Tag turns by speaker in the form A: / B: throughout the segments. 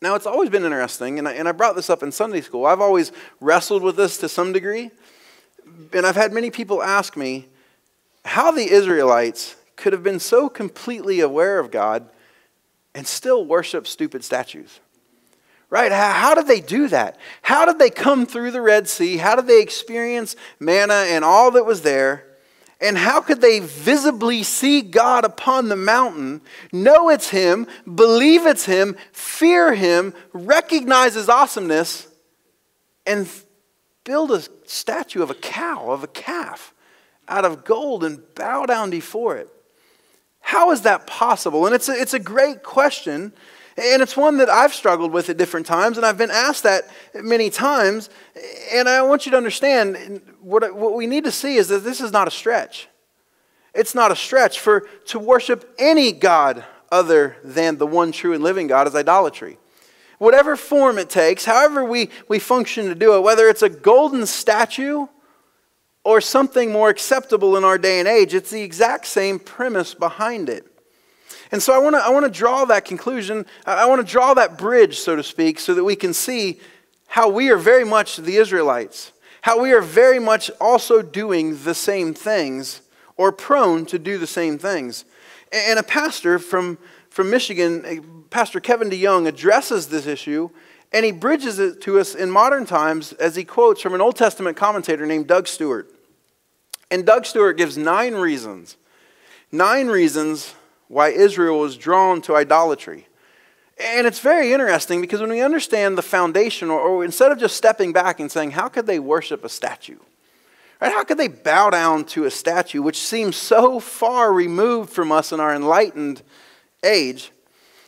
A: Now, it's always been interesting, and I brought this up in Sunday school. I've always wrestled with this to some degree, and I've had many people ask me how the Israelites could have been so completely aware of God and still worship stupid statues. Right? How did they do that? How did they come through the Red Sea? How did they experience manna and all that was there? And how could they visibly see God upon the mountain, know it's Him, believe it's Him, fear Him, recognize His awesomeness, and build a statue of a cow, of a calf, out of gold and bow down before it? How is that possible? And it's a great question, and it's one that I've struggled with at different times, and I've been asked that many times. And I want you to understand, what we need to see is that this is not a stretch. It's not a stretch. To worship any god other than the one true and living God is idolatry. Whatever form it takes, however we function to do it, whether it's a golden statue or something more acceptable in our day and age, it's the exact same premise behind it. And so I want to draw that conclusion. I want to draw that bridge, so to speak, so that we can see how we are very much the Israelites, how we are very much also doing the same things or prone to do the same things. And a pastor from Michigan, Pastor Kevin DeYoung, addresses this issue, and he bridges it to us in modern times as he quotes from an Old Testament commentator named Doug Stewart. And Doug Stewart gives 9 reasons why Israel was drawn to idolatry. And it's very interesting because when we understand the foundation, or instead of just stepping back and saying, how could they worship a statue? Right? How could they bow down to a statue, which seems so far removed from us in our enlightened age?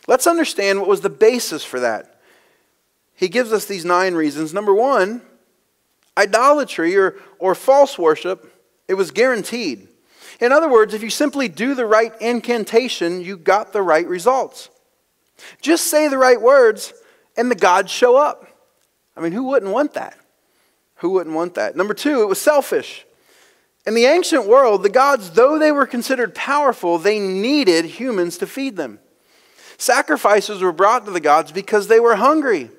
A: Let's understand what was the basis for that. He gives us these 9 reasons. Number 1, idolatry or false worship, it was guaranteed. In other words, if you simply do the right incantation, you got the right results. Just say the right words and the gods show up. I mean, who wouldn't want that? Who wouldn't want that? Number 2, it was selfish. In the ancient world, the gods, though they were considered powerful, they needed humans to feed them. Sacrifices were brought to the gods because they were hungry.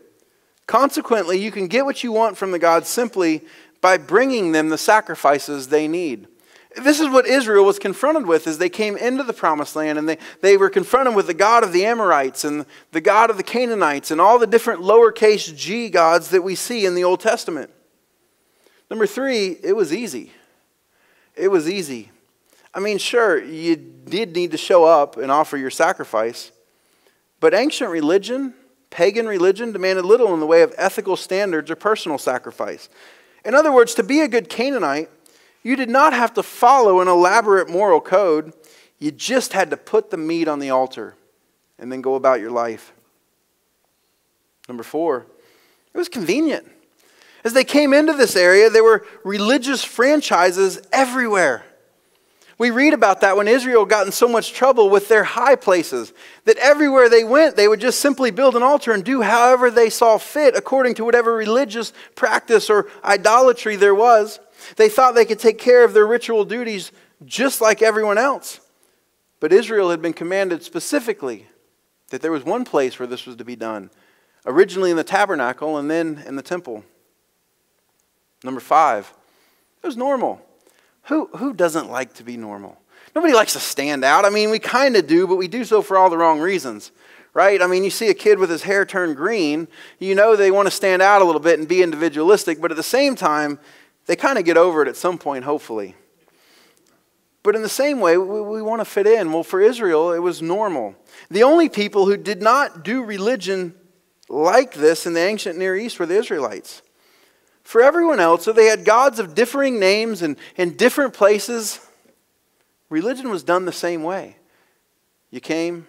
A: Consequently, you can get what you want from the gods simply by bringing them the sacrifices they need. This is what Israel was confronted with as they came into the promised land, and they were confronted with the God of the Amorites and the God of the Canaanites and all the different lowercase g gods that we see in the Old Testament. Number 3, it was easy. It was easy. I mean, sure, you did need to show up and offer your sacrifice, but ancient religion, pagan religion, demanded little in the way of ethical standards or personal sacrifice. In other words, to be a good Canaanite, you did not have to follow an elaborate moral code. You just had to put the meat on the altar and then go about your life. Number 4, it was convenient. As they came into this area, there were religious franchises everywhere. We read about that when Israel got in so much trouble with their high places, that everywhere they went, they would just simply build an altar and do however they saw fit according to whatever religious practice or idolatry there was. They thought they could take care of their ritual duties just like everyone else. But Israel had been commanded specifically that there was one place where this was to be done. Originally in the tabernacle and then in the temple. Number 5, it was normal. Who doesn't like to be normal? Nobody likes to stand out. I mean, we kind of do, but we do so for all the wrong reasons. Right? I mean, you see a kid with his hair turned green, you know they want to stand out a little bit and be individualistic, but at the same time, they kind of get over it at some point, hopefully. But in the same way, we want to fit in. Well, for Israel, it was normal. The only people who did not do religion like this in the ancient Near East were the Israelites. For everyone else, so they had gods of differing names and in different places. Religion was done the same way. You came,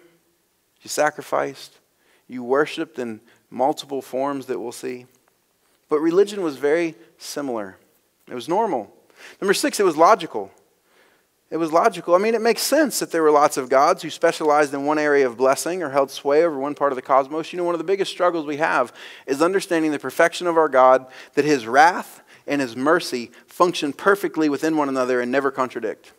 A: you sacrificed, you worshipped in multiple forms that we'll see. But religion was very similar. It was normal. Number 6, it was logical. It was logical. I mean, it makes sense that there were lots of gods who specialized in one area of blessing or held sway over one part of the cosmos. You know, one of the biggest struggles we have is understanding the perfection of our God, that His wrath and His mercy function perfectly within one another and never contradict.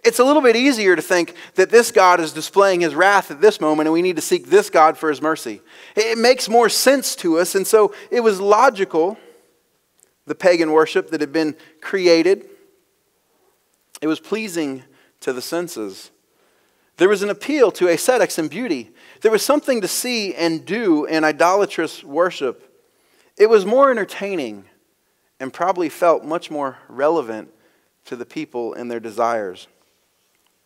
A: It's a little bit easier to think that this God is displaying his wrath at this moment and we need to seek this God for his mercy. It makes more sense to us, and so it was logical, the pagan worship that had been created. It was pleasing to the senses. There was an appeal to aesthetics and beauty. There was something to see and do in idolatrous worship. It was more entertaining and probably felt much more relevant to the people and their desires.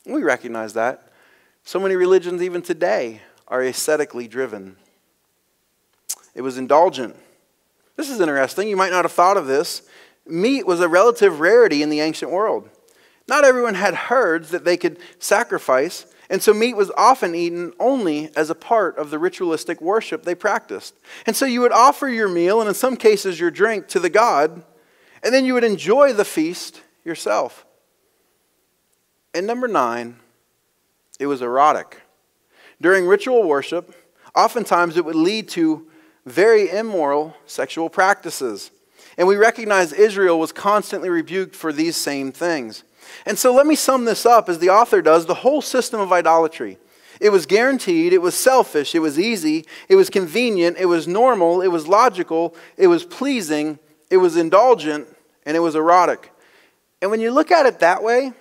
A: We recognize that. So many religions even today are aesthetically driven. It was indulgent. This is interesting. You might not have thought of this. Meat was a relative rarity in the ancient world. Not everyone had herds that they could sacrifice, and so meat was often eaten only as a part of the ritualistic worship they practiced. And so you would offer your meal, and in some cases your drink, to the god, and then you would enjoy the feast yourself. And number 9, it was erotic. During ritual worship, oftentimes it would lead to very immoral sexual practices. And we recognize Israel was constantly rebuked for these same things. And so let me sum this up as the author does, the whole system of idolatry. It was guaranteed, it was selfish, it was easy, it was convenient, it was normal, it was logical, it was pleasing, it was indulgent, and it was erotic. And when you look at it that way,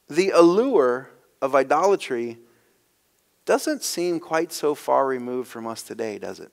A: the allure of idolatry doesn't seem quite so far removed from us today, does it?